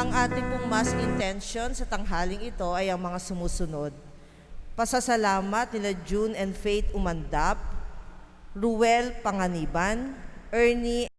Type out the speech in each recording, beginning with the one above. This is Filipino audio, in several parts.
Ang ating pong mass intention sa tanghaling ito ay ang mga sumusunod. Pasasalamat nila June and Faith Umandap, Ruel Panganiban, Ernie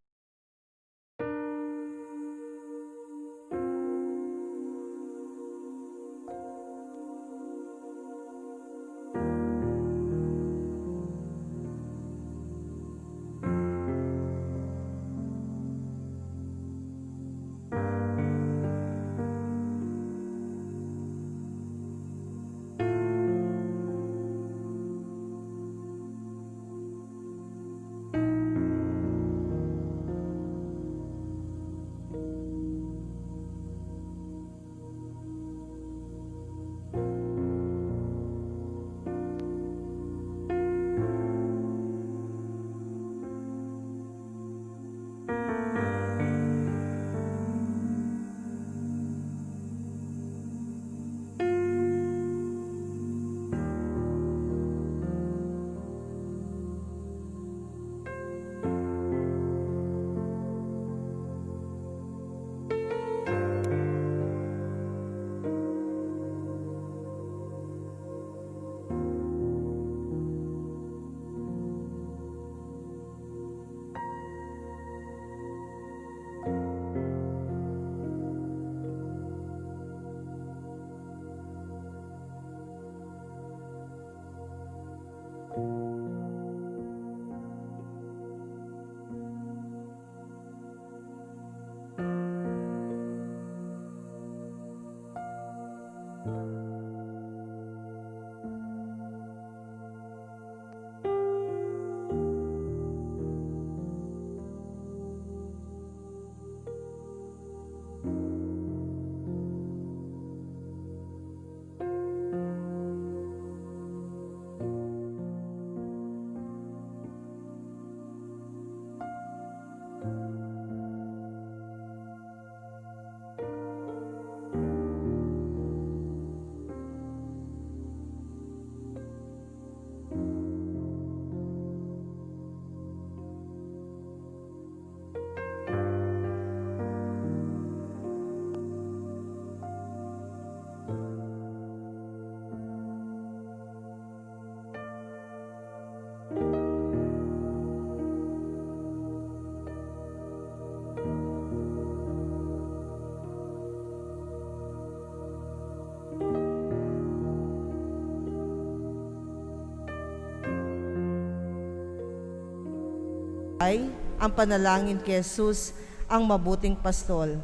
ay ang panalangin kay Jesus, ang mabuting pastol.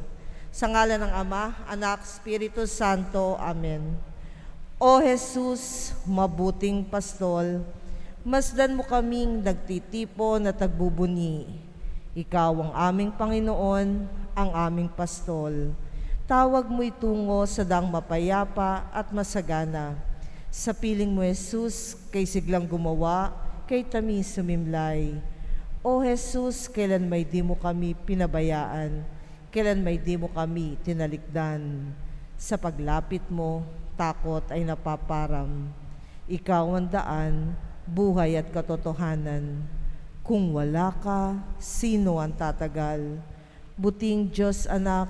Sa ngalan ng Ama, Anak, Espiritu Santo. Amen. O Jesus, mabuting pastol, masdan mo kaming nagtitipon at nagbubuni. Ikaw ang aming Panginoon, ang aming pastol. Tawag mo'y tungo sa daang mapayapa at masagana. Sa piling mo, Jesus, kay siglang gumawa, kay tamis sumimlay. O Jesus, kailan may di mo kami pinabayaan, kailan may di mo kami tinalikdan. Sa paglapit mo, takot ay napaparam. Ikaw ang daan, buhay at katotohanan. Kung wala ka, sino ang tatagal? Buting Diyos anak,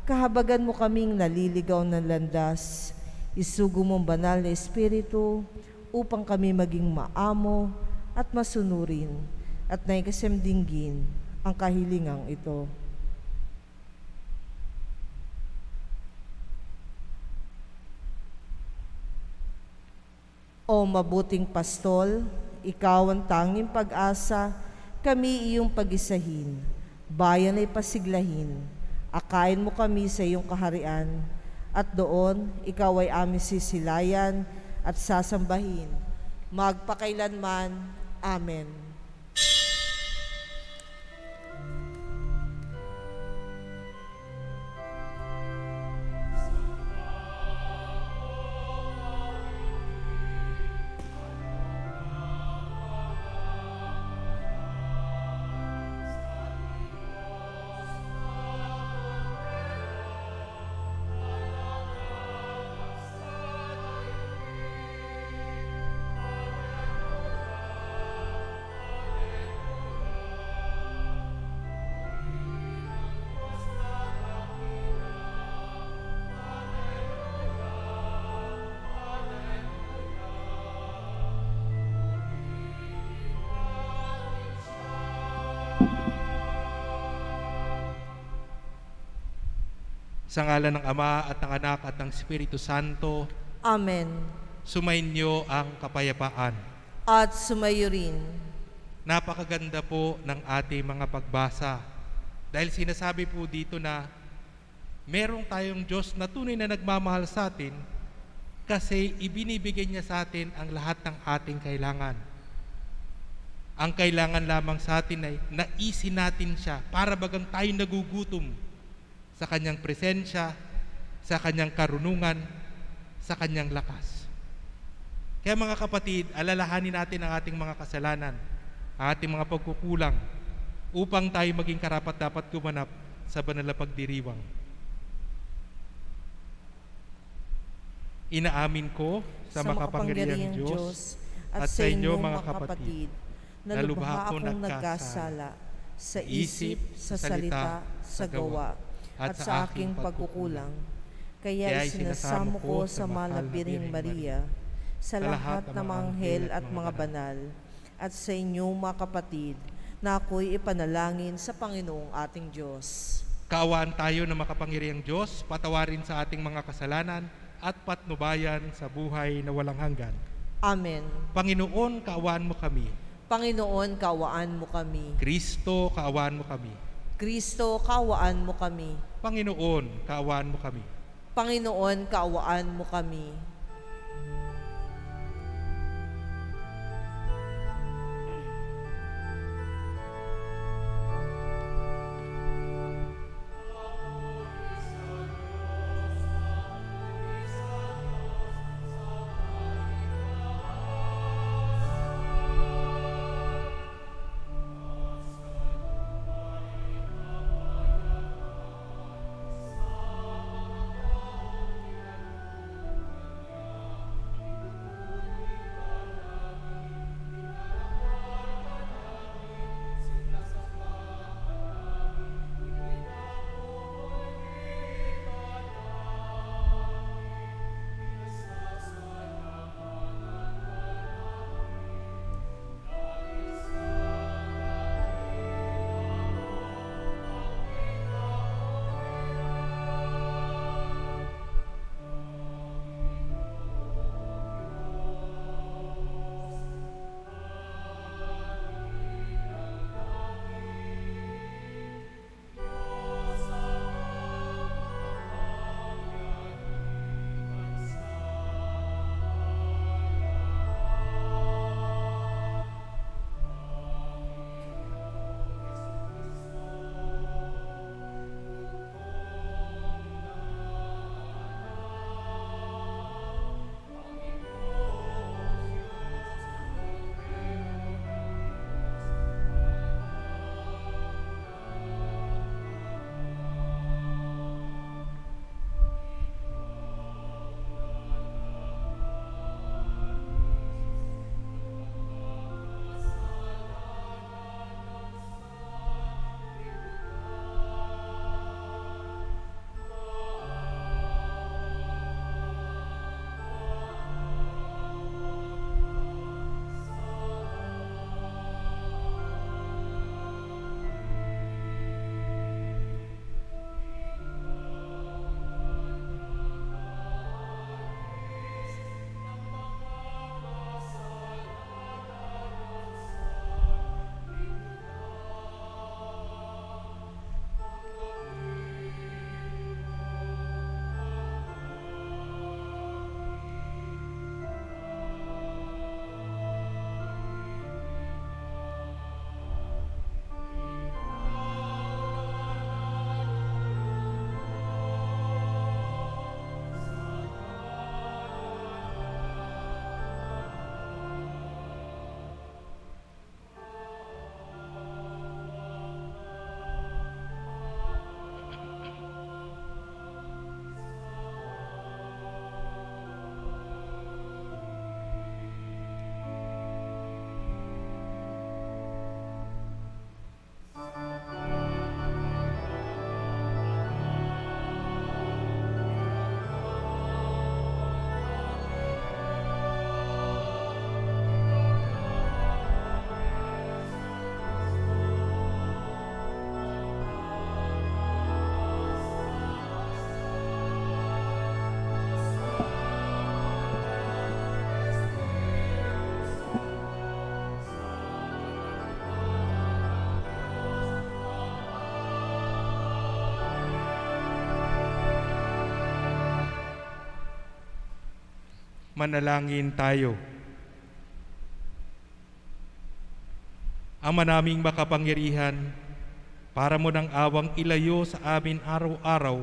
kahabagan mo kaming naliligaw ng landas. Isugo mong banal na Espiritu upang kami maging maamo at masunurin at naikasamdinggin ang kahilingang ito. O mabuting pastol, ikaw ang tanging pag-asa, kami iyong pag-isahin, bayan ay pasiglahin, akain mo kami sa iyong kaharian, at doon ikaw ay aming sisilayan at sasambahin, magpakailanman. Amen. Sa ngalan ng Ama at ng Anak at ng Espiritu Santo, Amen. sumainyo ang kapayapaan. At sumayo rin. Napakaganda po ng ating mga pagbasa dahil sinasabi po dito na merong tayong Diyos na tunay na nagmamahal sa atin kasi ibinibigay niya sa atin ang lahat ng ating kailangan. Ang kailangan lamang sa atin ay naisin natin siya para bagang tayo nagugutom sa kanyang presensya, sa kanyang karunungan, sa kanyang lakas. Kaya mga kapatid, alalahanin natin ang ating mga kasalanan, ang ating mga pagkukulang, upang tayo maging karapat-dapat gumanap sa banal na pagdiriwang. Inaamin ko sa makapangyarihang Diyos at sa inyo mga kapatid, na lubha akong nagkasala sa isip, sa salita, sa gawa, at sa aking pagkukulang. Kaya isinasamo ko sa mahal na Birheng Maria, sa lahat ng mga anghel at mga banal, at sa inyo mga kapatid, na ako'y ipanalangin sa Panginoong ating Diyos. Kaawaan tayo ng makapangyarihang Diyos, patawarin sa ating mga kasalanan, at patnubayan sa buhay na walang hanggan. Amen. Panginoon, kaawaan mo kami. Panginoon, kaawaan mo kami. Kristo, kaawaan mo kami. Kristo, kaawaan mo kami. Panginoon, kaawaan mo kami. Panginoon, kaawaan mo kami. Manalangin tayo. Ama naming makapangyarihan, para mo ng awang ilayo sa amin araw-araw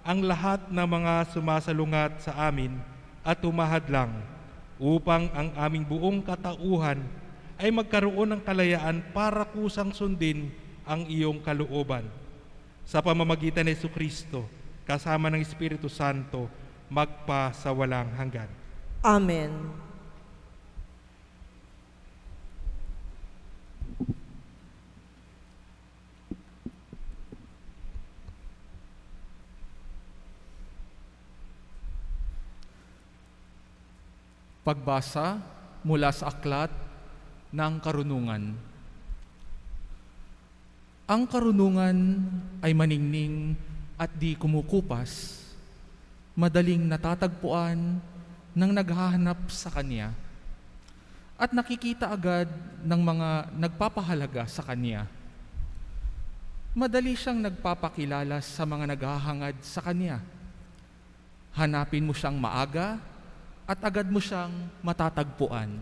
ang lahat ng mga sumasalungat sa amin at humahadlang upang ang aming buong katauhan ay magkaroon ng kalayaan para kusang sundin ang iyong kalooban. Sa pamamagitan ni Jesucristo, kasama ng Espiritu Santo, magpa sa walang hanggan. Amen. Pagbasa mula sa aklat ng karunungan. Ang karunungan ay maningning at di kumukupas, madaling natatagpuan ng naghahanap sa kanya, at nakikita agad ng mga nagpapahalaga sa kanya. Madali siyang nagpapakilala sa mga naghahangad sa kanya. Hanapin mo siyang maaga at agad mo siyang matatagpuan.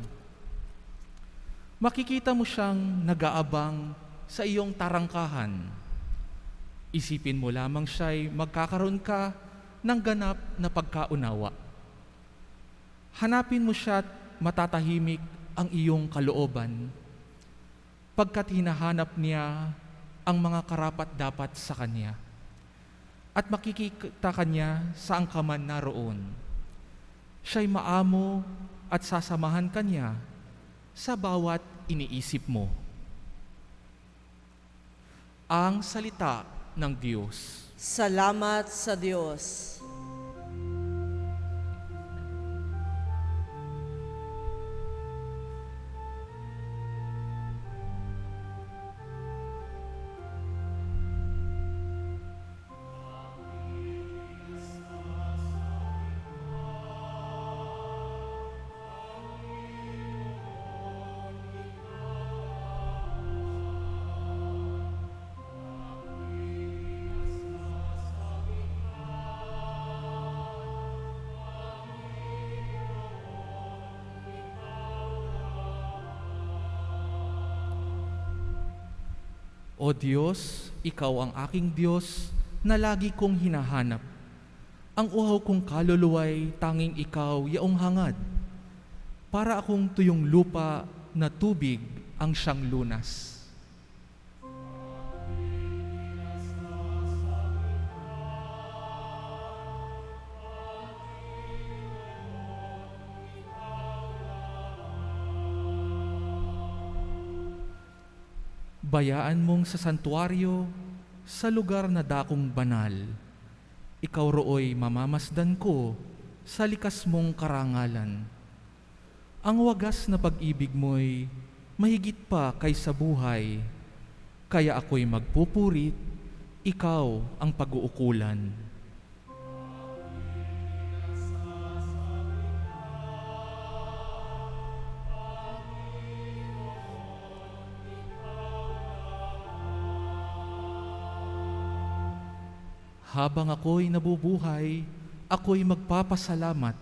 Makikita mo siyang nag-aabang sa iyong tarangkahan. Isipin mo lamang siya'y magkakaroon ka ng ganap na pagkaunawa. Hanapin mo siya at matatahimik ang iyong kalooban, pagkat hinahanap niya ang mga karapat-dapat sa kanya, at makikita kanya saan ka man naroon. Siya'y maamo at sasamahan kanya sa bawat iniisip mo. Ang salita ng Diyos. Salamat sa Diyos. O Diyos, Ikaw ang aking Diyos na lagi kong hinahanap. Ang uhaw kong kaluluwa'y tanging Ikaw yaong hangad. Para akong tuyong lupa na tubig ang siyang lunas. Bayaan mong sa santuaryo, sa lugar na dakong banal, ikaw rooy mamamasdan ko sa likas mong karangalan. Ang wagas na pag-ibig mo'y mahigit pa kaysa buhay, kaya ako'y magpupurit, ikaw ang pag-uukulan. Habang ako'y nabubuhay, ako'y magpapasalamat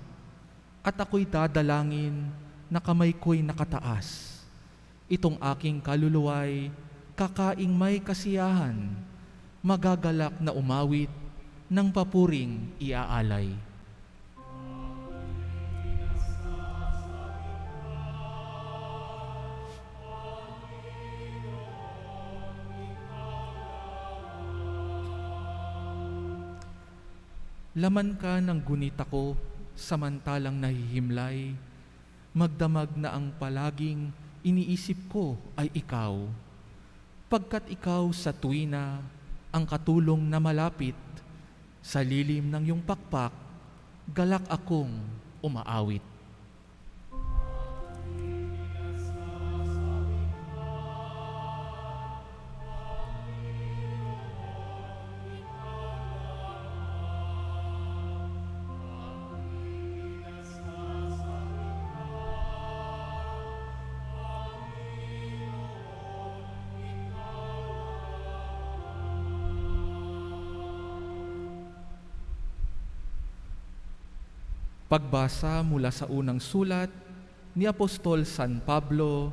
at ako'y dadalangin na kamay ko'y nakataas. Itong aking kaluluwa'y kakaing may kasiyahan, magagalak na umawit ng papuring iaalay. Laman ka ng gunita ko, samantalang nahihimlay, magdamag na ang palaging iniisip ko ay ikaw. Pagkat ikaw sa tuwina, ang katulong na malapit, sa lilim ng iyong pakpak, galak akong umaawit. Pagbasa mula sa unang sulat ni Apostol San Pablo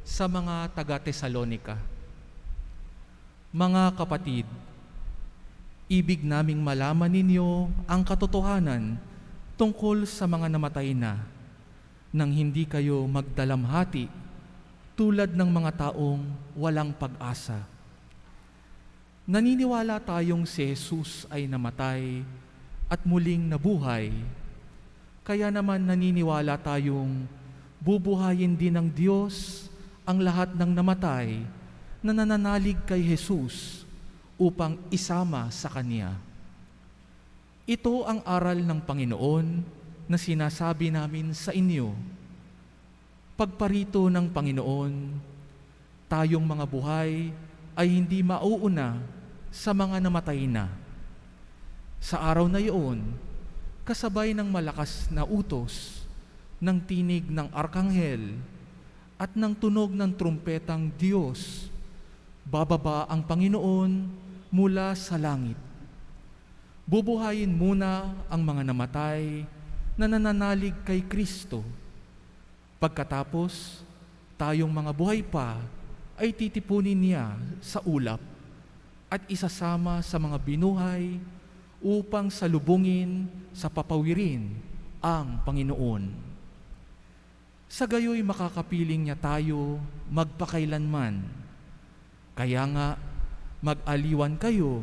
sa mga taga-Tesalonika. Mga kapatid, ibig naming malaman ninyo ang katotohanan tungkol sa mga namatay na, nang hindi kayo magdalamhati tulad ng mga taong walang pag-asa. Naniniwala tayong si Jesus ay namatay at muling nabuhay. Kaya naman naniniwala tayong bubuhayin din ng Diyos ang lahat ng namatay na nananalig kay Jesus upang isama sa Kanya. Ito ang aral ng Panginoon na sinasabi namin sa inyo. Pagparito ng Panginoon, tayong mga buhay ay hindi mauuna sa mga namatay na. Sa araw na iyon, kasabay ng malakas na utos, ng tinig ng arkanghel, at ng tunog ng trumpetang Diyos, bababa ang Panginoon mula sa langit. Bubuhayin muna ang mga namatay na nananalig kay Kristo. Pagkatapos, tayong mga buhay pa ay titipunin niya sa ulap at isasama sa mga binuhay upang salubungin sa papawirin ang Panginoon. Sa gayoy makakapiling niya tayo magpakailanman. Kaya nga, mag-aliwan kayo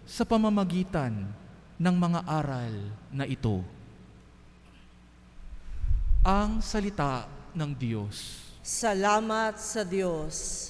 sa pamamagitan ng mga aral na ito. Ang salita ng Diyos. Salamat sa Diyos.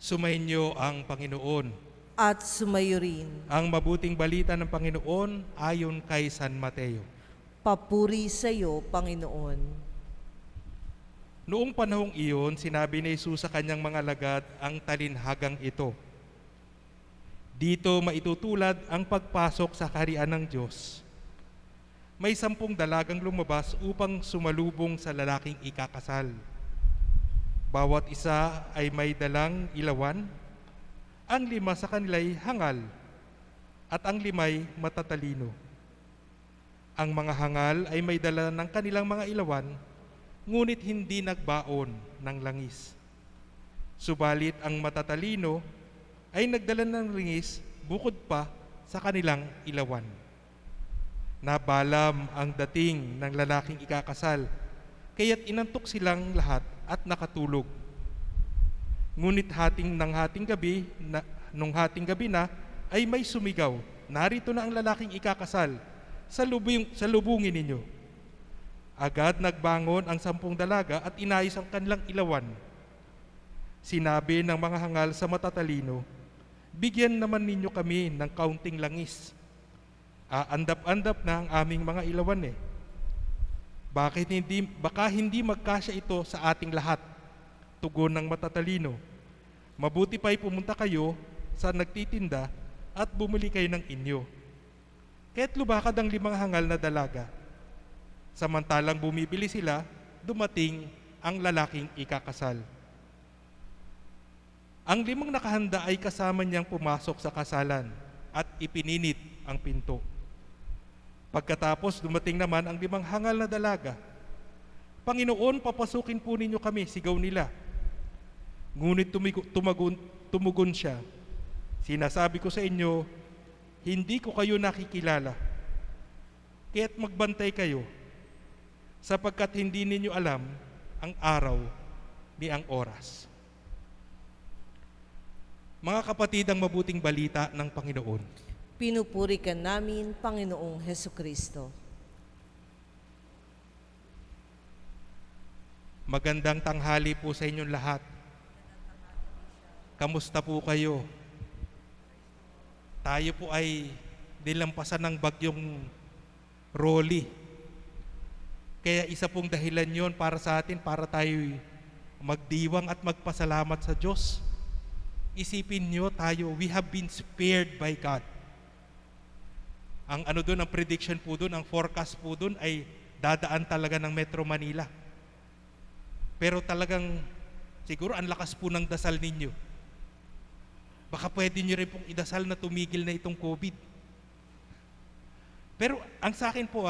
Sumainyo ang Panginoon. At sumayo rin. Ang mabuting balita ng Panginoon ayon kay San Mateo. Papuri sa iyo, Panginoon. Noong panahong iyon, sinabi ni Jesus sa kanyang mga alagad ang talinhagang ito. Dito maitutulad ang pagpasok sa kaharian ng Diyos. May 10 dalagang lumabas upang sumalubong sa lalaking ikakasal. Bawat isa ay may dalang ilawan. Ang 5 sa kanila'y hangal at ang 5'ay matatalino. Ang mga hangal ay may dala ng kanilang mga ilawan, ngunit hindi nagbaon ng langis. Subalit ang matatalino ay nagdala ng langis bukod pa sa kanilang ilawan. Nabalam ang dating ng lalaking ikakasal, kaya't inantok silang lahat at nakatulog. Ngunit nung hating gabi na, ay may sumigaw, narito na ang lalaking ikakasal, salubungin ninyo. Agad nagbangon ang 10 dalaga at inayos ang kanilang ilawan. Sinabi ng mga hangal sa matatalino, bigyan naman ninyo kami ng kaunting langis. Aandap-andap na ang aming mga ilawan eh. Baka hindi magkasya ito sa ating lahat, tugon ng matatalino. Mabuti pa'y pumunta kayo sa nagtitinda at bumili kayo ng inyo. Kaya't lubakad ang 5 hangal na dalaga. Samantalang bumibili sila, dumating ang lalaking ikakasal. Ang 5 nakahanda ay kasama niyang pumasok sa kasalan at ipininit ang pinto. Pagkatapos dumating naman ang 5 hangal na dalaga. Panginoon, papasukin po ninyo kami, sigaw nila. Ngunit tumugon siya, sinasabi ko sa inyo, hindi ko kayo nakikilala. Kaya't magbantay kayo, sapagkat hindi ninyo alam ang araw ni ang oras. Mga kapatid, ang mabuting balita ng Panginoon. Pinupuri ka namin, Panginoong Hesukristo. Magandang tanghali po sa inyong lahat. Kamusta po kayo? Tayo po ay nilampasan ng bagyong Rolly. Kaya isa pong dahilan yon para sa atin, para tayo magdiwang at magpasalamat sa Diyos. Isipin nyo tayo, we have been spared by God. Ang ano doon, ang prediction po doon, ang forecast po doon ay dadaan talaga ng Metro Manila. Pero talagang siguro ang lakas po ng dasal ninyo. Baka pwede nyo rin pong idasal na tumigil na itong COVID. Pero ang sa akin po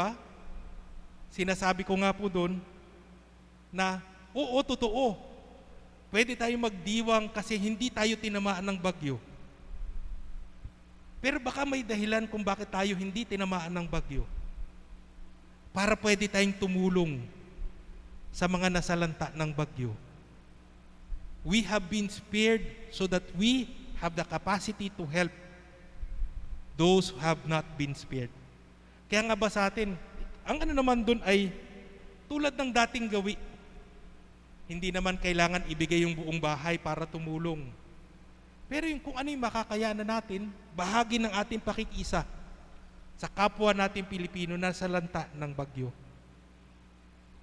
sinasabi ko nga po doon na oo, totoo. Pwede tayo magdiwang kasi hindi tayo tinamaan ng bagyo. Pero baka may dahilan kung bakit tayo hindi tinamaan ng bagyo. Para pwede tayong tumulong sa mga nasalanta ng bagyo. We have been spared so that we have the capacity to help those who have not been spared. Kaya nga ba sa atin, ang ano naman dun ay tulad ng dating gawi. Hindi naman kailangan ibigay yung buong bahay para tumulong. Pero yung kung ano yung makakayanan natin, bahagi ng ating pakikisa sa kapwa natin Pilipino na nasalanta ng bagyo.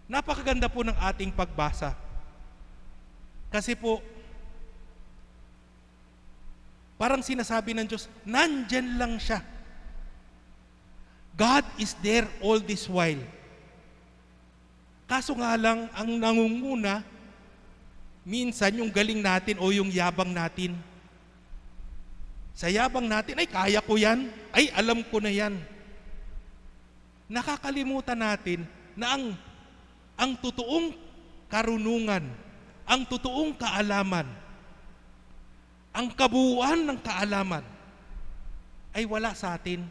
Napakaganda po ng ating pagbasa. Kasi po, parang sinasabi ng Diyos, nandyan lang siya. God is there all this while. Kaso nga lang, ang nangunguna, minsan yung galing natin o yung yabang natin. Sa yabang natin, ay kaya ko yan, ay alam ko na yan. Nakakalimutan natin na ang totoong karunungan, ang totoong kaalaman, ang kabuuan ng kaalaman ay wala sa atin.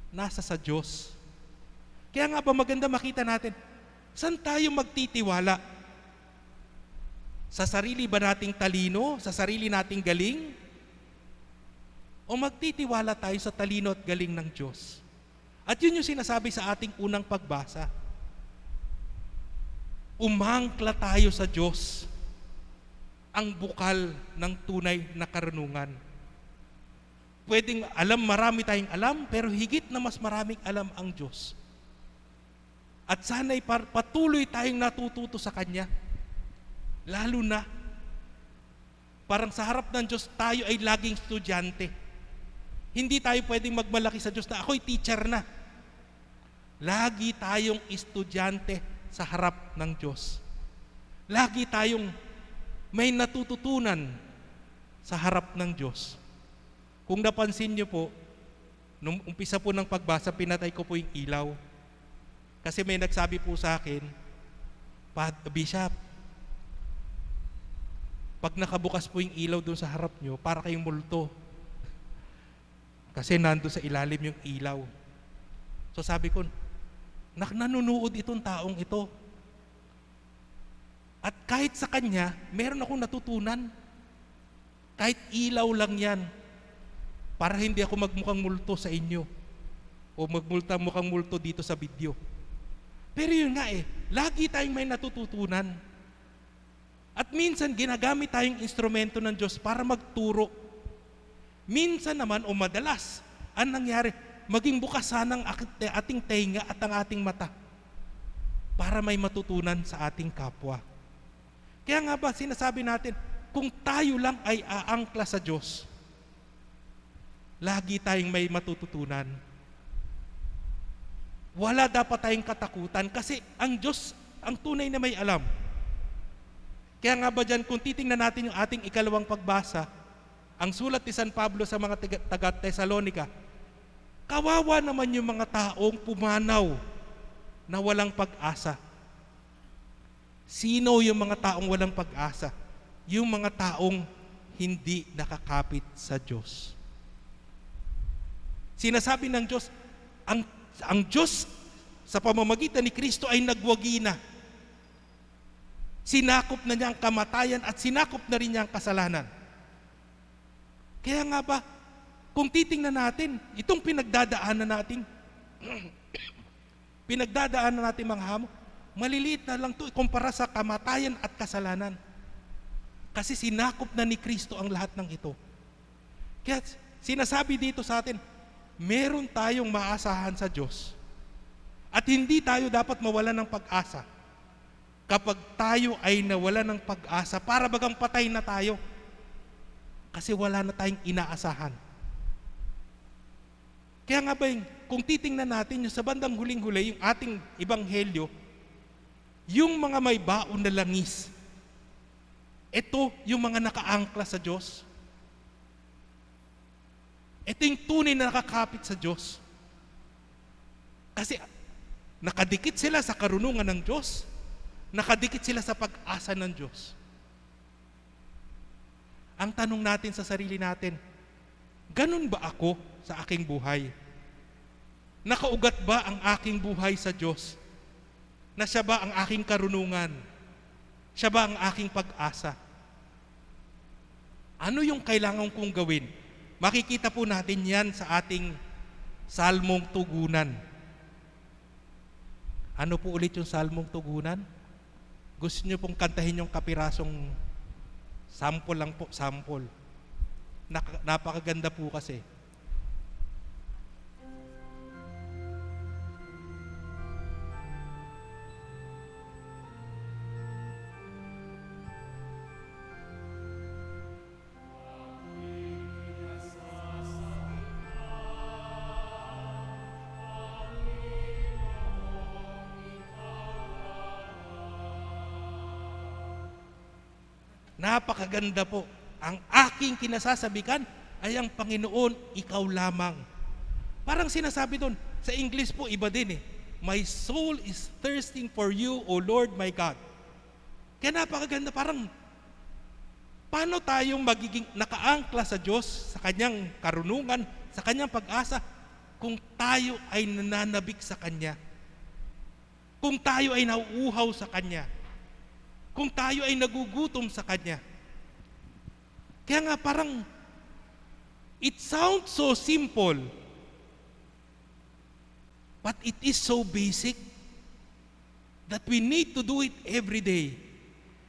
Nasa sa Diyos. Kaya nga ba maganda makita natin, saan tayo magtitiwala? Sa sarili ba nating talino? Sa sarili nating galing? O magtitiwala tayo sa talino at galing ng Diyos? At yun yung sinasabi sa ating unang pagbasa. Umangkla tayo sa Diyos, ang bukal ng tunay na karunungan. Pwedeng marami tayong alam, pero higit na mas maraming alam ang Diyos. At sana'y patuloy tayong natututo sa Kanya. Lalo na, parang sa harap ng Diyos, tayo ay laging estudyante. Hindi tayo pwedeng magmalaki sa Diyos na ako'y teacher na. Lagi tayong estudyante sa harap ng Diyos. Lagi tayong may natututunan sa harap ng Diyos. Kung napansin niyo po, nung umpisa po ng pagbasa, pinatay ko po yung ilaw. Kasi may nagsabi po sa akin, Bishop, pag nakabukas po yung ilaw doon sa harap nyo, para kayong multo. Kasi nando sa ilalim yung ilaw. So sabi ko, nanunood itong taong ito. At kahit sa kanya, meron akong natutunan. Kahit ilaw lang yan, para hindi ako magmukhang multo sa inyo o mukhang multo dito sa video. Pero yun nga lagi tayong may natututunan. At minsan ginagamit tayong instrumento ng Diyos para magturo. Minsan naman o madalas, ang nangyari, maging bukas sana ang ating tenga at ang ating mata para may matutunan sa ating kapwa. Kaya nga ba sinasabi natin, kung tayo lang ay aangkla sa Diyos, lagi tayong may matututunan. Wala dapat tayong katakutan kasi ang Diyos, ang tunay na may alam. Kaya nga ba dyan, kung titingnan natin yung ating ikalawang pagbasa, ang sulat ni San Pablo sa mga taga-Tesalonica, kawawa naman yung mga taong pumanaw na walang pag-asa. Sino yung mga taong walang pag-asa? Yung mga taong hindi nakakapit sa Diyos. Sinasabi ng Diyos, ang Diyos sa pamamagitan ni Kristo ay nagwagi na. Sinakop na niya ang kamatayan at sinakop na rin niya ang kasalanan. Kaya nga ba, kung titingnan natin, itong pinagdadaanan natin mga hamon, maliliit na lang to kumpara sa kamatayan at kasalanan. Kasi sinakop na ni Kristo ang lahat ng ito. Kaya sinasabi dito sa atin, meron tayong maasahan sa Diyos. At hindi tayo dapat mawala ng pag-asa. Kapag tayo ay nawala ng pag-asa, para bagang patay na tayo. Kasi wala na tayong inaasahan. Kaya nga ba kung titingnan natin yung sa bandang huling-huli, yung ating ebanghelyo, yung mga may baon na langis, ito yung mga nakaangkla sa Diyos. Ito yung tunay na nakakapit sa Diyos. Kasi nakadikit sila sa karunungan ng Diyos. Nakadikit sila sa pag-asa ng Diyos. Ang tanong natin sa sarili natin, ganun ba ako sa aking buhay? Nakaugat ba ang aking buhay sa Diyos? Na siya ba ang aking karunungan? Siya ba ang aking pag-asa? Ano yung kailangan kong gawin? Makikita po natin yan sa ating salmong tugunan. Ano po ulit yung salmong tugunan? Gusto niyo pong kantahin yung kapirasong sample lang po, sample. Napakaganda po kasi. Napakaganda po. Ang aking kinasasabikan ay ang Panginoon, ikaw lamang. Parang sinasabi doon, sa English po iba din eh. My soul is thirsting for you, O Lord my God. Kaya napakaganda, parang paano tayong magiging nakaangkla sa Diyos, sa Kanyang karunungan, sa Kanyang pag-asa, kung tayo ay nananabik sa Kanya. Kung tayo ay nauuhaw sa Kanya. Kung tayo ay nagugutom sa Kanya. Kaya nga parang, it sounds so simple, but it is so basic that we need to do it every day.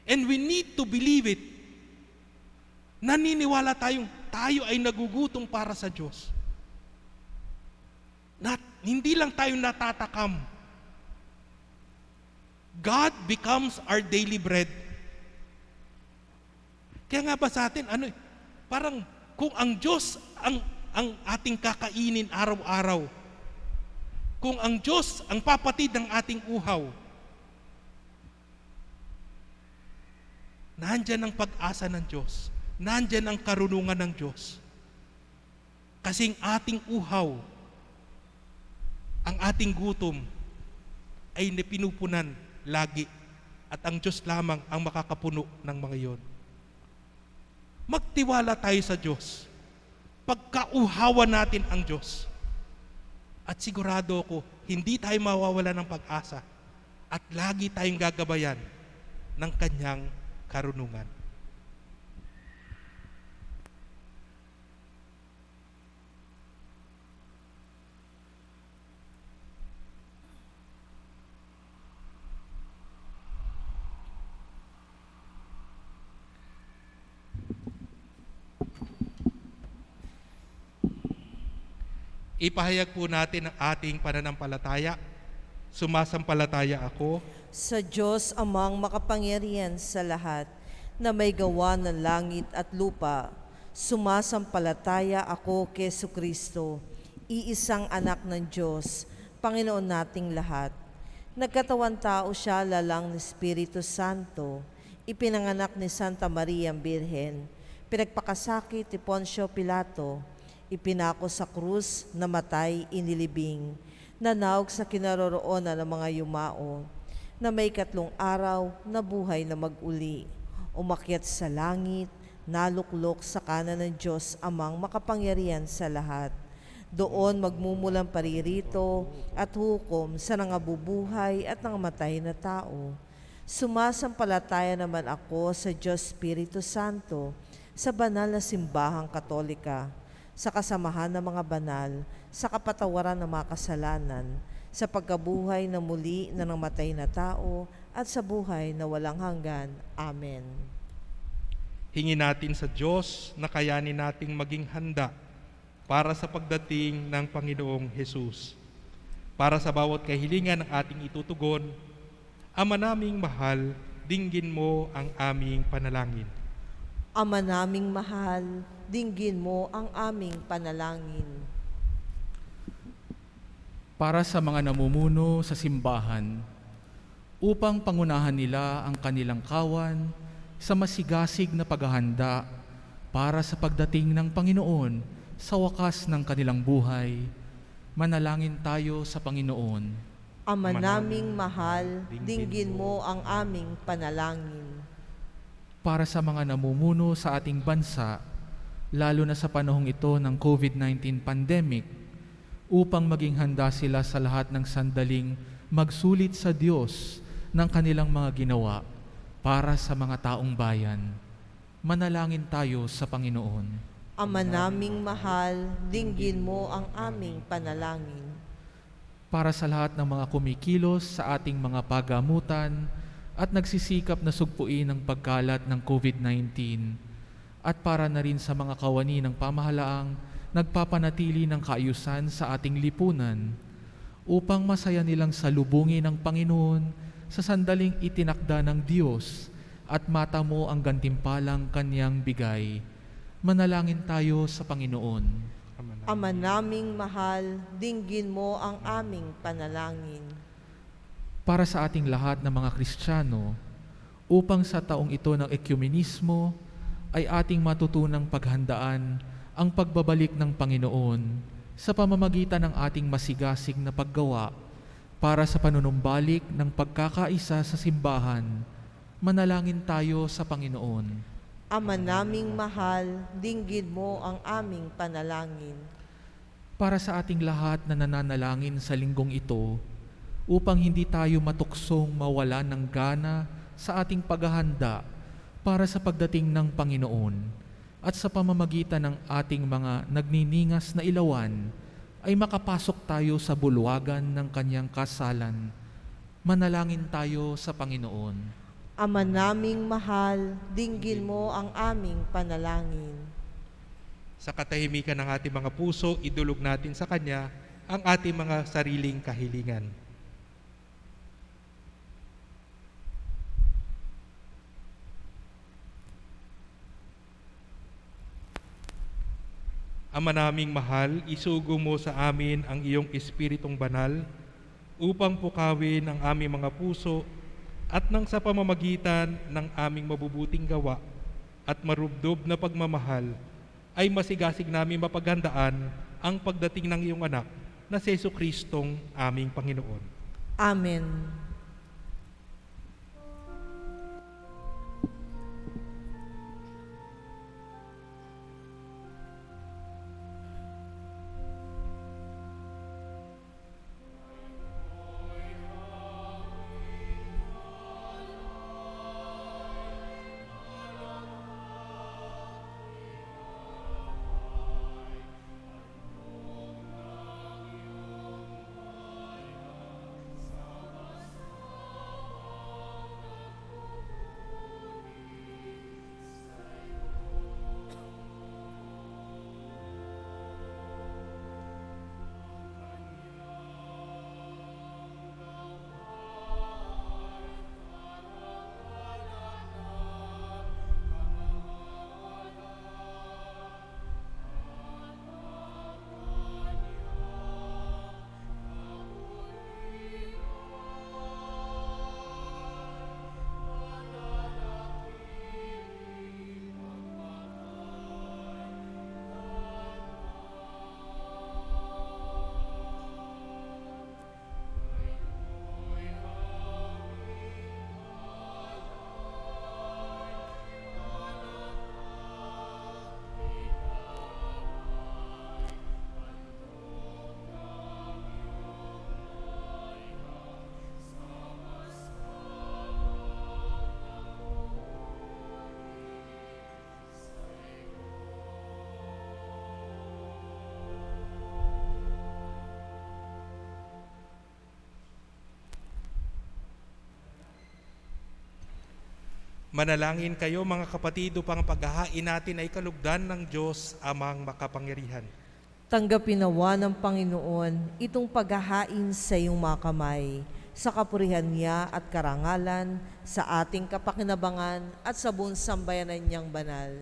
And we need to believe it. Naniniwala tayo ay nagugutom para sa Diyos. Hindi lang tayo natatakam. God becomes our daily bread. Kaya nga ba sa atin, parang kung ang Diyos ang ating kakainin araw-araw, kung ang Diyos ang papatid ng ating uhaw, nandyan ang pag-asa ng Diyos, nandyan ang karunungan ng Diyos. Kasing ating uhaw, ang ating gutom, ay pinupunan lagi. At ang Diyos lamang ang makakapuno ng mga iyon. Magtiwala tayo sa Diyos. Pagkauhawan natin ang Diyos. At sigurado ko, hindi tayo mawawala ng pag-asa. At lagi tayong gagabayan ng Kanyang karunungan. Ipahayag po natin ang ating pananampalataya. Sumasampalataya ako Sa Diyos amang makapangyarihan sa lahat, na may gawa ng langit at lupa, sumasampalataya ako kay Jesucristo, iisang anak ng Diyos, Panginoon nating lahat. Nagkatawan tao siya lalang ni Espiritu Santo, ipinanganak ni Santa Maria Birhen, pinagpakasakit ni Poncio Pilato, ipinako sa krus, namatay, inilibing, nanaog sa kinaroroonan ng mga yumao, na may 3 araw na buhay na mag-uli, umakyat sa langit, naluklok sa kanan ng Diyos amang makapangyarihan sa lahat. Doon magmumulang paririto at hukom sa nangabubuhay at nangamatay na tao. Sumasampalataya naman ako sa Diyos Espiritu Santo, sa banal na simbahang katolika, sa kasamahan ng mga banal, sa kapatawaran ng mga kasalanan, sa pagkabuhay na muli na namatay na tao, at sa buhay na walang hanggan. Amen. Hingin natin sa Diyos na kayanin nating maging handa para sa pagdating ng Panginoong Hesus. Para sa bawat kahilingan ng ating itutugon, Ama naming mahal, dinggin mo ang aming panalangin. Ama naming mahal, dinggin mo ang aming panalangin. Para sa mga namumuno sa simbahan, upang pangunahan nila ang kanilang kawan sa masigasig na paghahanda para sa pagdating ng Panginoon sa wakas ng kanilang buhay, manalangin tayo sa Panginoon. Ama naming mahal, dinggin mo ang aming panalangin. Para sa mga namumuno sa ating bansa, lalo na sa panahong ito ng COVID-19 pandemic, upang maging handa sila sa lahat ng sandaling magsulit sa Diyos ng kanilang mga ginawa para sa mga taong bayan. Manalangin tayo sa Panginoon. Ama naming mahal, dinggin mo ang aming panalangin. Para sa lahat ng mga kumikilos sa ating mga pagamutan at nagsisikap na sugpuin ang pagkalat ng COVID-19, at para na rin sa mga kawani ng pamahalaang nagpapanatili ng kaayusan sa ating lipunan, upang masaya nilang salubungin ng Panginoon sa sandaling itinakda ng Diyos at matamo ang gantimpalang Kanyang bigay. Manalangin tayo sa Panginoon. Ama naming mahal, dinggin mo ang aming panalangin. Para sa ating lahat ng mga Kristiyano, upang sa taong ito ng ekumenismo ay ating matutunang paghandaan ang pagbabalik ng Panginoon sa pamamagitan ng ating masigasig na paggawa para sa panunumbalik ng pagkakaisa sa simbahan. Manalangin tayo sa Panginoon. Ama naming mahal, dinggin mo ang aming panalangin. Para sa ating lahat na nananalangin sa linggong ito, upang hindi tayo matuksong mawalan ng gana sa ating paghahanda para sa pagdating ng Panginoon, at sa pamamagitan ng ating mga nagniningas na ilawan, ay makapasok tayo sa bulwagan ng Kanyang kasalan. Manalangin tayo sa Panginoon. Ama naming mahal, dinggin mo ang aming panalangin. Sa katahimikan ng ating mga puso, idulog natin sa Kanya ang ating mga sariling kahilingan. Ama naming mahal, isugo mo sa amin ang iyong Espiritong Banal upang pukawin ang aming mga puso at nang sa pamamagitan ng aming mabubuting gawa at marubdob na pagmamahal ay masigasig namin mapaghandaan ang pagdating ng iyong anak na si Jesucristong aming Panginoon. Amen. Manalangin kayo mga kapatid upang paghahain natin ay kalugdan ng Diyos amang makapangyarihan. Tanggapin nawa ng Panginoon itong paghahain sa iyong mga kamay, sa kapurihan niya at karangalan, sa ating kapakinabangan at sa buong sambayanan niyang banal.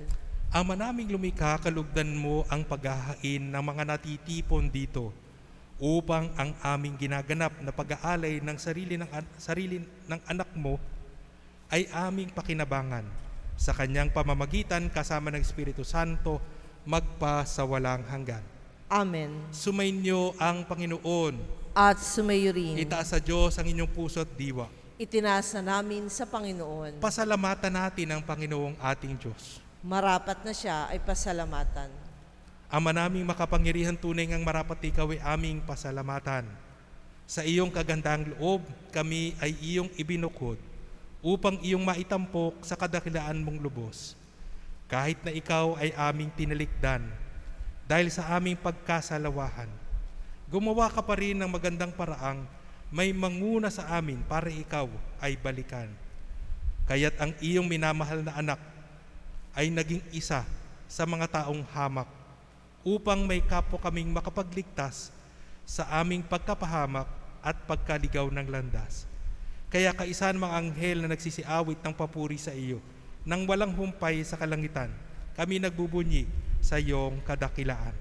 Ama naming lumikha, kalugdan mo ang paghahain ng mga natitipon dito upang ang aming ginaganap na pag-aalay ng sarili ng anak mo ay aming pakinabangan sa kanyang pamamagitan kasama ng Espiritu Santo magpa sa walang hanggan. Amen. Sumainyo ang Panginoon. At sumayo rin. Itaas sa Diyos ang inyong puso at diwa. Itinasa namin sa Panginoon. Pasalamatan natin ang Panginoong ating Diyos. Marapat na siya ay pasalamatan. Ama naming makapangyarihan, tunay ngang marapat ikaw ay aming pasalamatan. Sa iyong kagandang loob, kami ay iyong ibinukod upang iyong maitampok sa kadakilaan mong lubos. Kahit na ikaw ay aming tinalikdan, dahil sa aming pagkasalawahan, gumawa ka pa rin ng magandang paraang may manguna sa amin para ikaw ay balikan. Kaya't ang iyong minamahal na anak ay naging isa sa mga taong hamak upang may kapwa kaming makapagligtas sa aming pagkapahamak at pagkaligaw ng landas. Kaya kaisan mga anghel na nagsisiawit ng papuri sa iyo, nang walang humpay sa kalangitan, kami nagbubunyi sa iyong kadakilaan.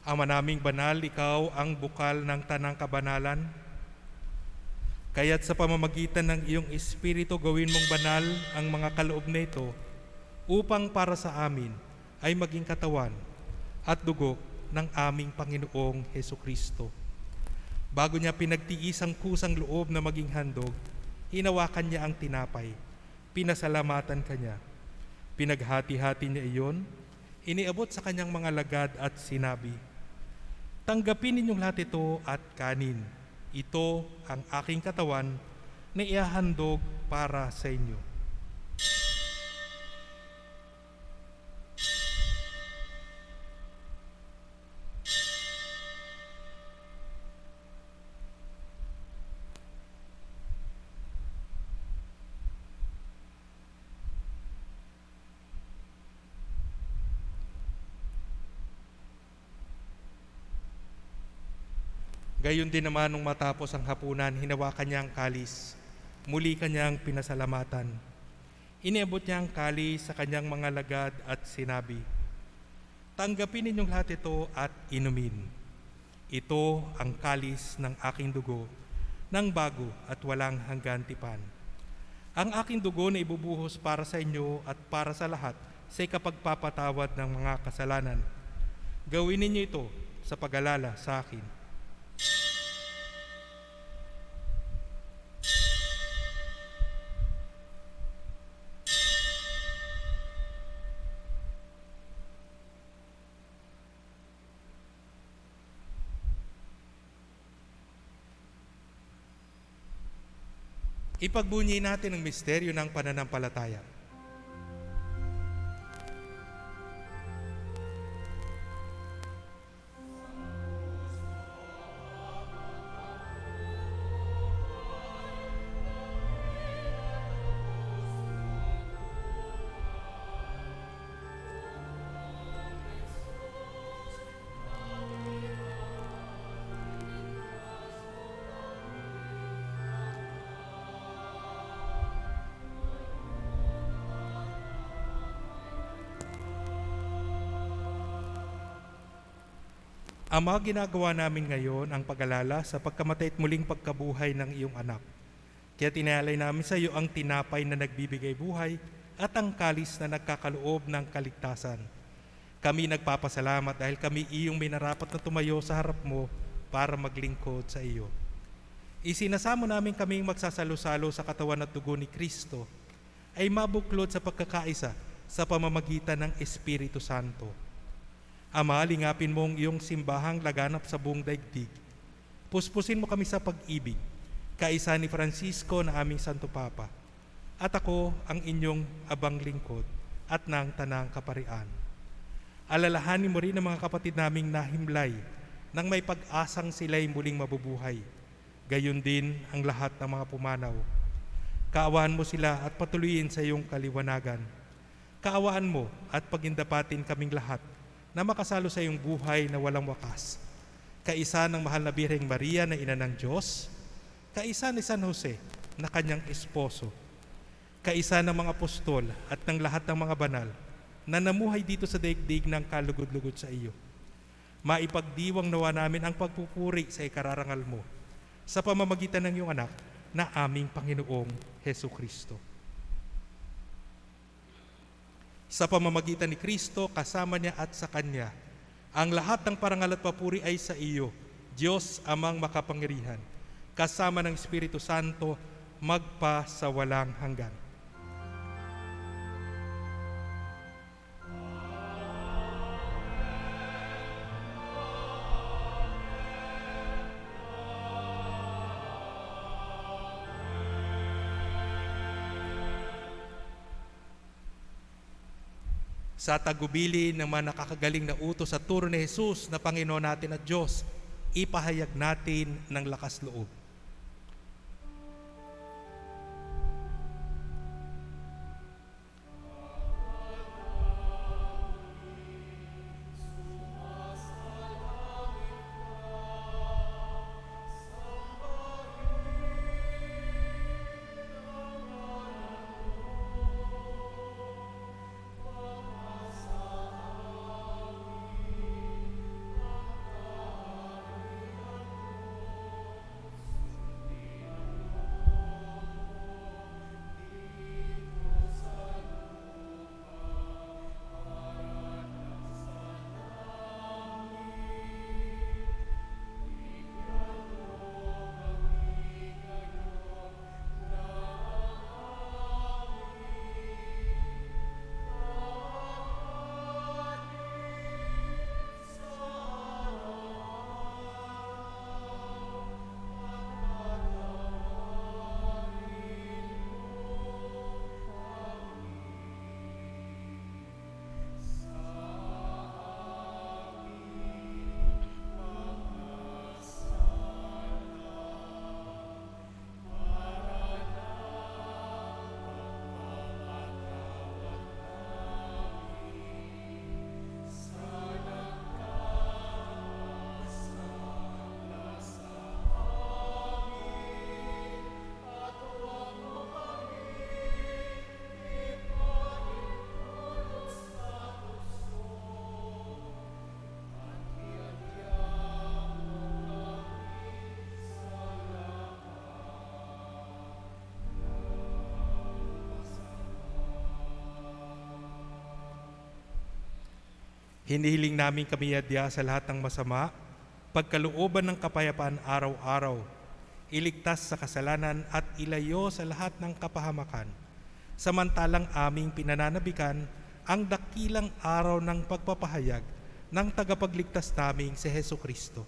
Ama naming banal, ikaw ang bukal ng tanang kabanalan. Kaya't sa pamamagitan ng iyong Espiritu, gawin mong banal ang mga kaloob na ito upang para sa amin ay maging katawan at dugo ng aming Panginoong Hesukristo. Bago niya pinagtiis ang kusang loob na maging handog, hinawakan niya ang tinapay, pinasalamatan kanya, pinaghati-hati niya iyon, iniabot sa kanyang mga lagad at sinabi, "Tanggapin ninyong lahat ito at kanin. Ito ang aking katawan na ihahandog para sa inyo." Gayon din naman nung matapos ang hapunan, hinawakan niya ang kalis. Muli kanyang pinasalamatan. Iniabot niya ang kalis sa kanyang mga lagad at sinabi, "Tanggapin ninyong lahat ito at inumin. Ito ang kalis ng aking dugo, ng bago at walang hanggan tipan. Ang aking dugo na ibubuhos para sa inyo at para sa lahat sa ikapagpapatawad ng mga kasalanan. Gawin ninyo ito sa pag-alala sa akin." Ipagbunyi natin ang misteryo ng pananampalataya. Ama, ginagawa namin ngayon ang pag-alala sa pagkamatay at muling pagkabuhay ng iyong anak. Kaya tinalay namin sa iyo ang tinapay na nagbibigay buhay at ang kalis na nagkakaloob ng kaligtasan. Kami nagpapasalamat dahil kami iyong minarapat na tumayo sa harap mo para maglingkod sa iyo. Isinasamo namin kaming magsasalo-salo sa katawan at dugo ni Kristo ay mabuklod sa pagkakaisa sa pamamagitan ng Espiritu Santo. Ama, lingapin mo ang iyong simbahang laganap sa buong daigdig. Puspusin mo kami sa pag-ibig, kaisa ni Francisco na aming Santo Papa, at ako ang inyong abang lingkod at ng tanang kaparian. Alalahanin mo rin ang mga kapatid naming nahimlay nang may pag-asang sila'y muling mabubuhay. Gayon din ang lahat ng mga pumanaw. Kaawaan mo sila at patuloyin sa iyong kaliwanagan. Kaawaan mo at pagindapatin kaming lahat na makasalo sa iyong buhay na walang wakas. Kaisa ng mahal na Birheng Maria na ina ng Diyos, kaisa ni San Jose na kanyang esposo, kaisa ng mga apostol at ng lahat ng mga banal na namuhay dito sa daigdig ng kalugod-lugod sa iyo. Maipagdiwang nawa namin ang pagpupuri sa ikararangal mo sa pamamagitan ng iyong anak na aming Panginoong Hesu Kristo. Sa pamamagitan ni Kristo, kasama niya at sa Kanya, ang lahat ng parangal at papuri ay sa iyo, Diyos amang makapangyarihan, kasama ng Espiritu Santo, magpa sa walang hanggan. Sa tagubili ng mga nakakagaling na utos sa turo ni Jesus na Panginoon natin at Diyos, ipahayag natin ng lakas loob. Hinihiling namin kami adya sa lahat ng masama, pagkalooban ng kapayapaan araw-araw, iligtas sa kasalanan at ilayo sa lahat ng kapahamakan. Samantalang aming pinananabikan ang dakilang araw ng pagpapahayag ng tagapagligtas naming si Hesu Kristo.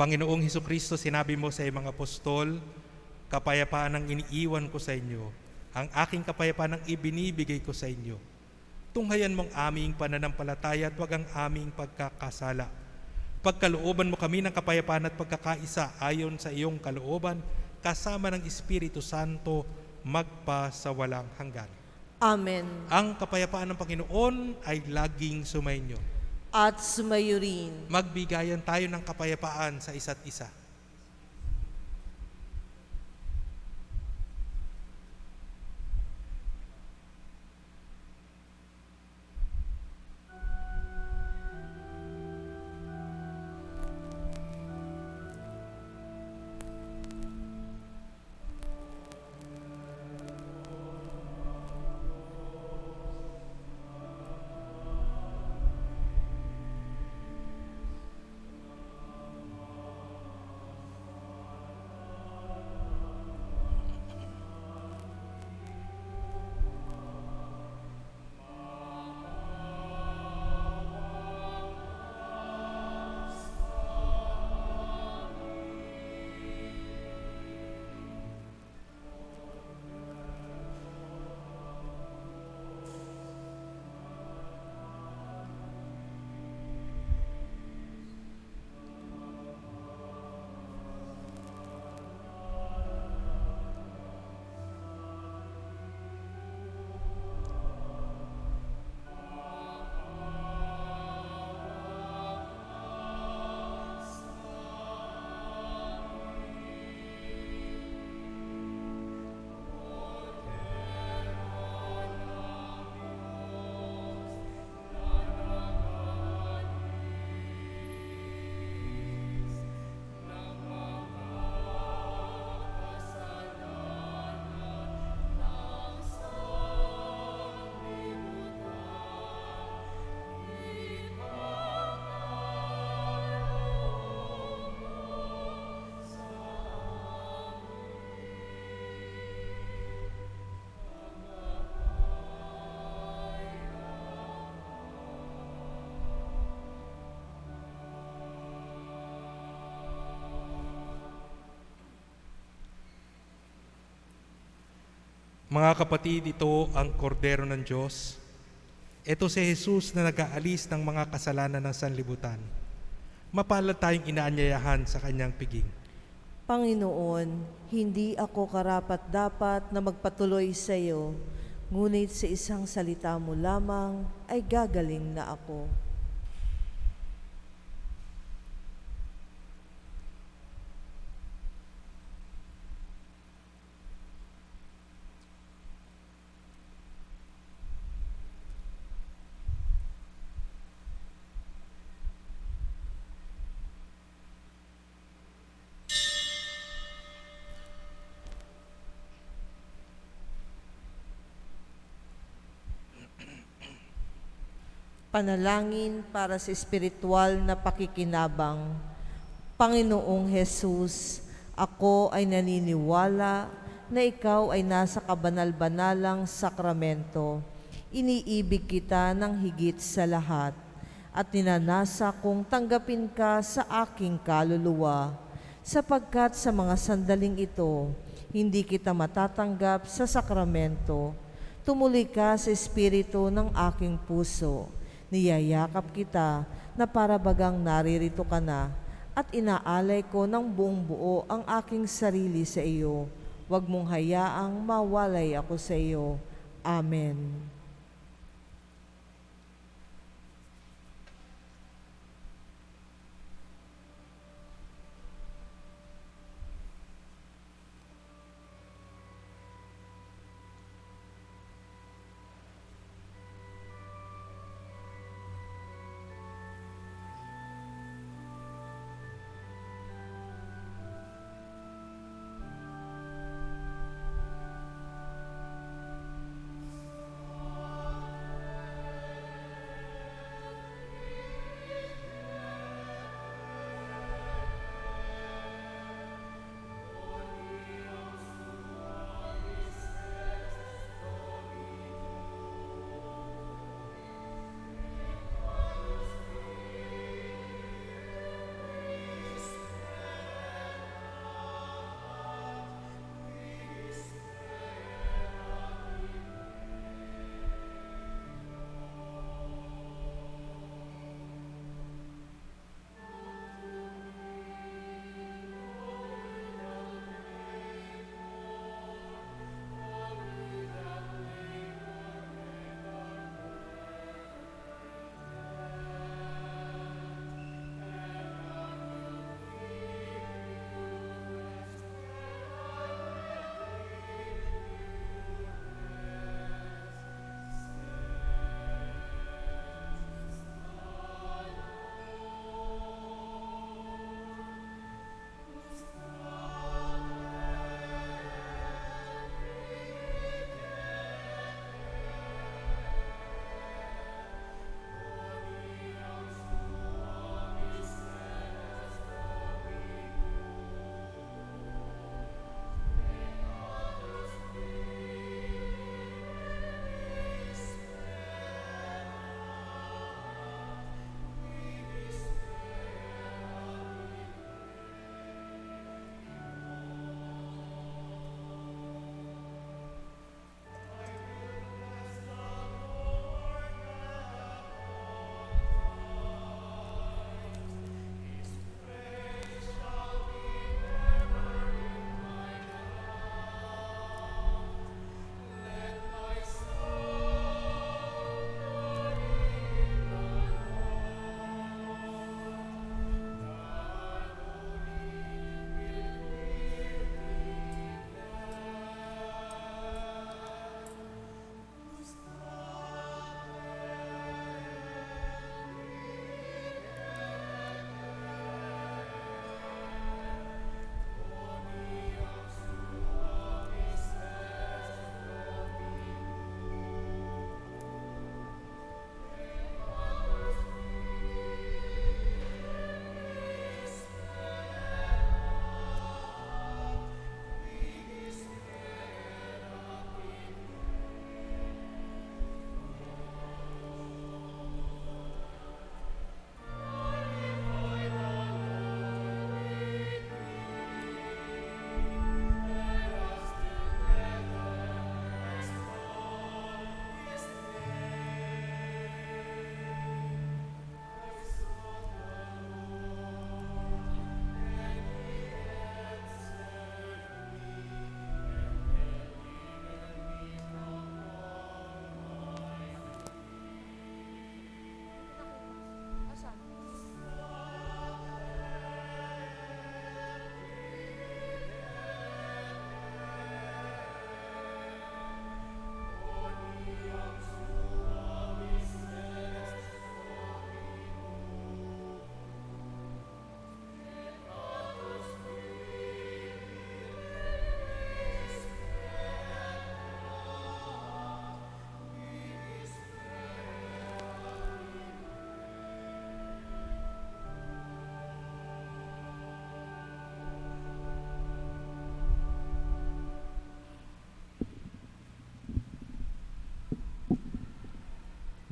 Panginoong Hesukristo, sinabi mo sa iyong mga apostol, kapayapaan ang iniiwan ko sa inyo, ang aking kapayapaan ang ibinibigay ko sa inyo. Tunghayan mong aming pananampalataya at wag ang aming pagkakasala. Pagkalooban mo kami ng kapayapaan at pagkakaisa ayon sa iyong kalooban, kasama ng Espiritu Santo, magpa sa walang hanggan. Amen. Ang kapayapaan ng Panginoon ay laging sumainyo. At sumayo rin. Magbigayan tayo ng kapayapaan sa isa't isa. Mga kapatid, ito ang kordero ng Diyos. Ito si Jesus na nag-aalis ng mga kasalanan ng sanlibutan. Mapalad tayong inaanyayahan sa kanyang piging. Panginoon, hindi ako karapat-dapat na magpatuloy sa iyo, ngunit sa isang salita mo lamang ay gagaling na ako. Panalangin para sa espiritual na pakikinabang. Panginoong Jesus, ako ay naniniwala na ikaw ay nasa kabanal-banalang sakramento. Iniibig kita ng higit sa lahat at ninanasa kong tanggapin ka sa aking kaluluwa, sapagkat sa mga sandaling ito, hindi kita matatanggap sa sakramento. Tumuli ka sa espiritu ng aking puso. Niyayakap kita na para bagang naririto ka na at inaalay ko ng buong buo ang aking sarili sa iyo. Huwag mong hayaang mawalay ako sa iyo. Amen.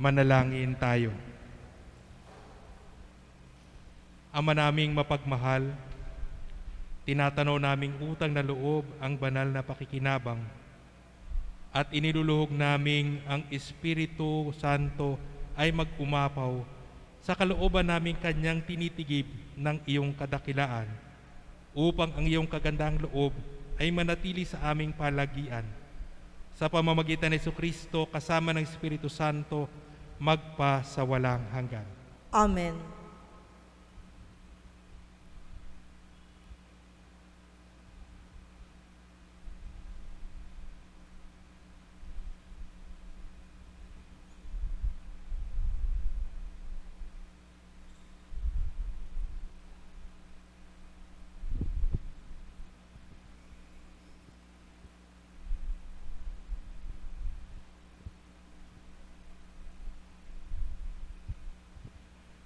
Manalangin tayo. Ama naming mapagmahal, tinatanaw naming utang na loob ang banal na pakikinabang at iniluluhog naming ang Espiritu Santo ay mag-umapaw sa kalooban naming kanyang tinitigib ng iyong kadakilaan upang ang iyong kagandang loob ay manatili sa aming palagian. Sa pamamagitan ni Jesucristo kasama ng Espiritu Santo, magpa sa walang hanggan. Amen.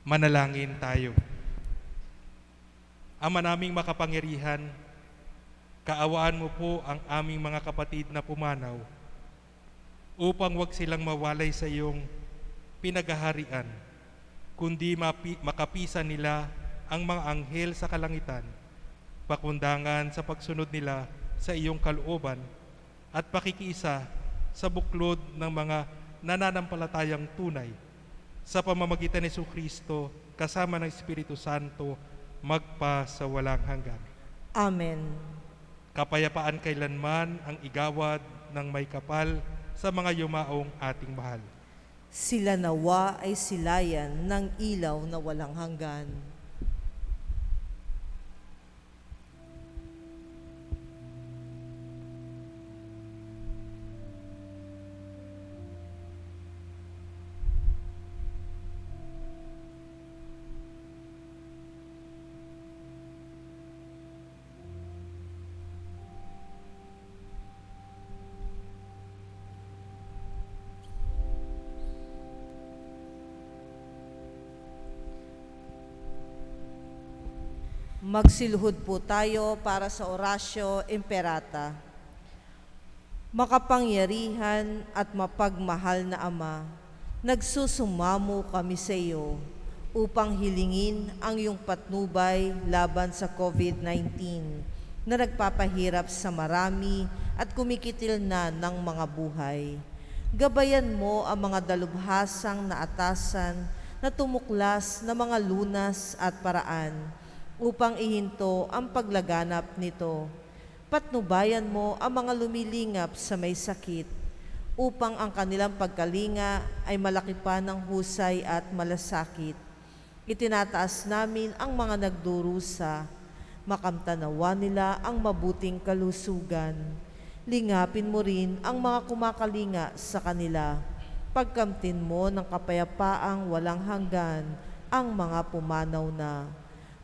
Manalangin tayo. Ama naming makapangyarihan, kaawaan mo po ang aming mga kapatid na pumanaw upang wag silang mawalay sa iyong pinagaharian, kundi makapisan nila ang mga anghel sa kalangitan, pakundangan sa pagsunod nila sa iyong kalooban at pakikiisa sa buklod ng mga nananampalatayang tunay. Sa pamamagitan ni Jesucristo, kasama ng Espiritu Santo, magpa sa walang hanggan. Amen. Kapayapaan kailanman ang igawad ng may kapal sa mga yumaong ating mahal. Sila nawa ay silayan ng ilaw na walang hanggan. Magsilhod po tayo para sa Orasyo Imperata. Makapangyarihan at mapagmahal na Ama, nagsusumamo kami sa iyo upang hilingin ang iyong patnubay laban sa COVID-19 na nagpapahirap sa marami at kumikitil na ng mga buhay. Gabayan mo ang mga dalubhasang na atasan na tumuklas na mga lunas at paraan upang ihinto ang paglaganap nito. Patnubayan mo ang mga lumilingap sa may sakit upang ang kanilang pagkalinga ay malaki pa ng husay at malasakit. Itinataas namin ang mga nagdurusa, makamtanawa nila ang mabuting kalusugan. Lingapin mo rin ang mga kumakalinga sa kanila. Pagkamtin mo ng kapayapaang walang hanggan ang mga pumanaw na.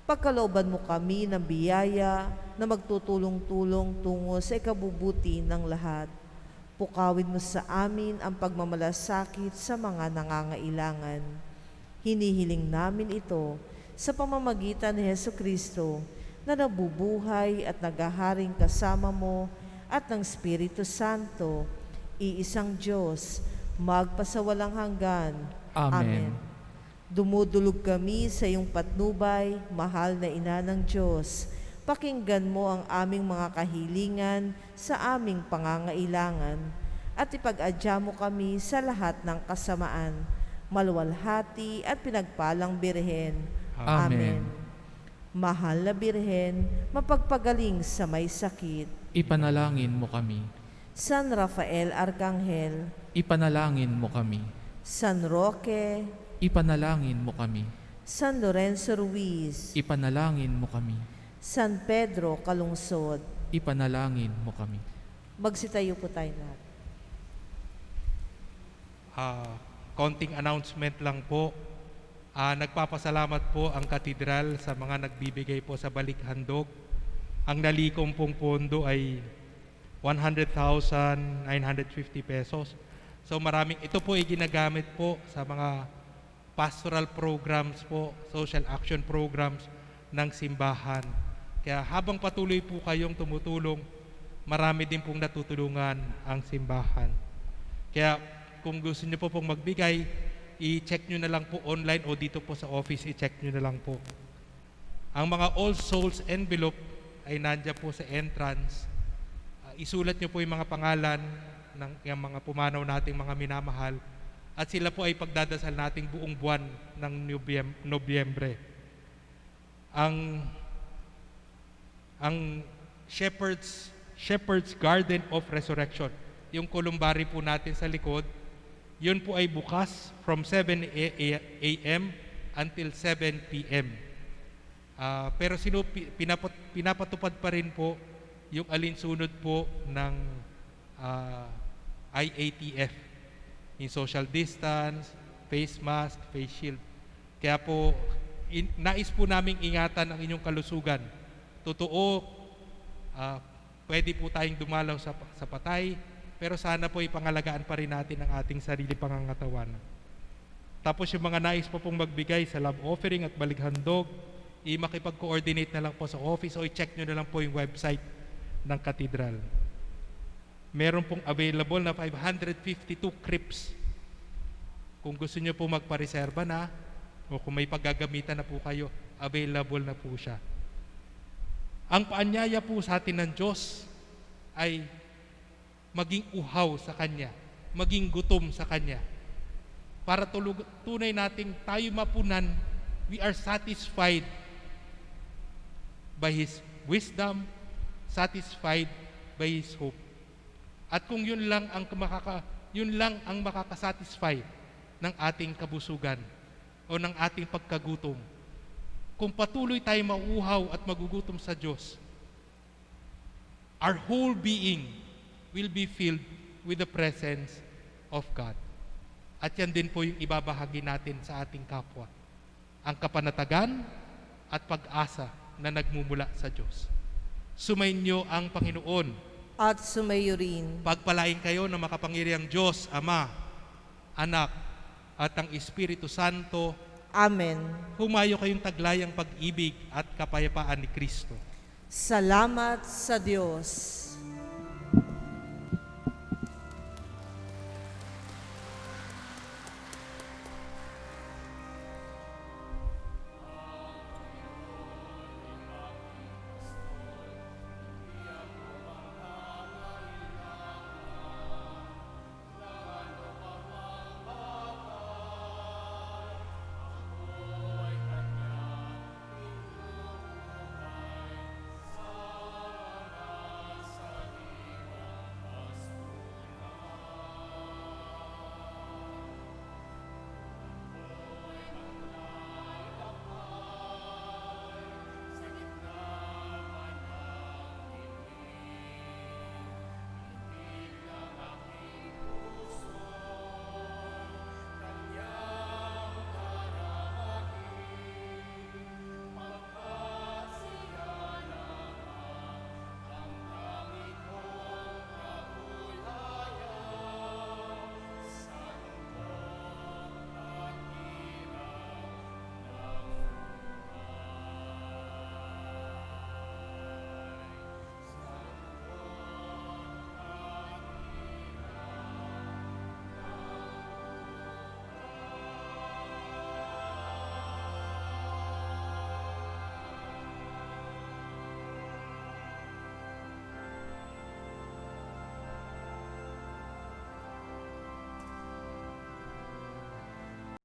Pagkalooban mo kami ng biyaya na magtutulong-tulong tungo sa ikabubuti ng lahat. Pukawin mo sa amin ang pagmamalasakit sa mga nangangailangan. Hinihiling namin ito sa pamamagitan ni Jesucristo na nabubuhay at naghaharing kasama mo at ng Espiritu Santo, iisang Diyos, magpasawalang hanggan. Amen. Dumudulog kami sa iyong patnubay, mahal na Ina ng Diyos. Pakinggan mo ang aming mga kahilingan sa aming pangangailangan at ipag-adya mo kami sa lahat ng kasamaan. Maluwalhati at pinagpalang Birhen. Amen. Mahal na Birhen, mapagpagaling sa may sakit. Ipanalangin mo kami. San Rafael Arcangel, Ipanalangin mo kami. San Roque, Ipanalangin mo kami. San Lorenzo Ruiz, Ipanalangin mo kami. San Pedro Calungsod. Ipanalangin mo kami. Magsitayo po tayo lahat. Konting announcement lang po. Nagpapasalamat po ang katedral sa mga nagbibigay po sa Balikhandog. Ang nalikom pong pondo ay 100,950 pesos. So ito po ay ginagamit po sa mga pastoral programs po, social action programs ng simbahan. Kaya habang patuloy po kayong tumutulong, marami din pong natutulungan ang simbahan. Kaya kung gusto niyo po pong magbigay, i-check nyo na lang po online o dito po sa office, i-check nyo na lang po. Ang mga All Souls envelope ay nandiyan po sa entrance. Isulat nyo po yung mga pangalan ng yung mga pumanaw nating mga minamahal at sila po ay pagdadasal nating buong buwan ng Nobyembre. Ang Shepherd's Garden of Resurrection, yung columbary po natin sa likod, yun po ay bukas from 7 a.m. until 7 p.m. Pero pinapatupad pa rin po yung alinsunod po ng IATF, yung social distance, face mask, face shield. Kaya po, nais po naming ingatan ang inyong kalusugan. Totoo, pwede po tayong dumalaw sa patay, pero sana po ipangalagaan pa rin natin ang ating sarili pangangatawan. Tapos yung mga nais po pong magbigay sa love offering at balighandog, makipag-coordinate na lang po sa office o i-check nyo na lang po yung website ng Katedral. Meron pong available na 552 crypts. Kung gusto nyo po magpareserba na o kung may paggagamitan na po kayo, available na po siya. Ang paanyaya po sa atin ng Diyos ay maging uhaw sa Kanya, maging gutom sa Kanya. Para tunay nating tayo mapunan, we are satisfied by His wisdom, satisfied by His hope. At kung yun lang ang makakasatisfy ng ating kabusugan o ng ating pagkagutom, kung patuloy tayo mauuhaw at magugutom sa Diyos, our whole being will be filled with the presence of God. At yan din po yung ibabahagi natin sa ating kapwa. Ang kapanatagan at pag-asa na nagmumula sa Diyos. Sumainyo ang Panginoon. At sumayo rin. Pagpalain kayo ng makapangyarihang Diyos, Ama, Anak, at ang Espiritu Santo. Amen. Humayo kayong taglayang pag-ibig at kapayapaan ni Kristo. Salamat sa Diyos.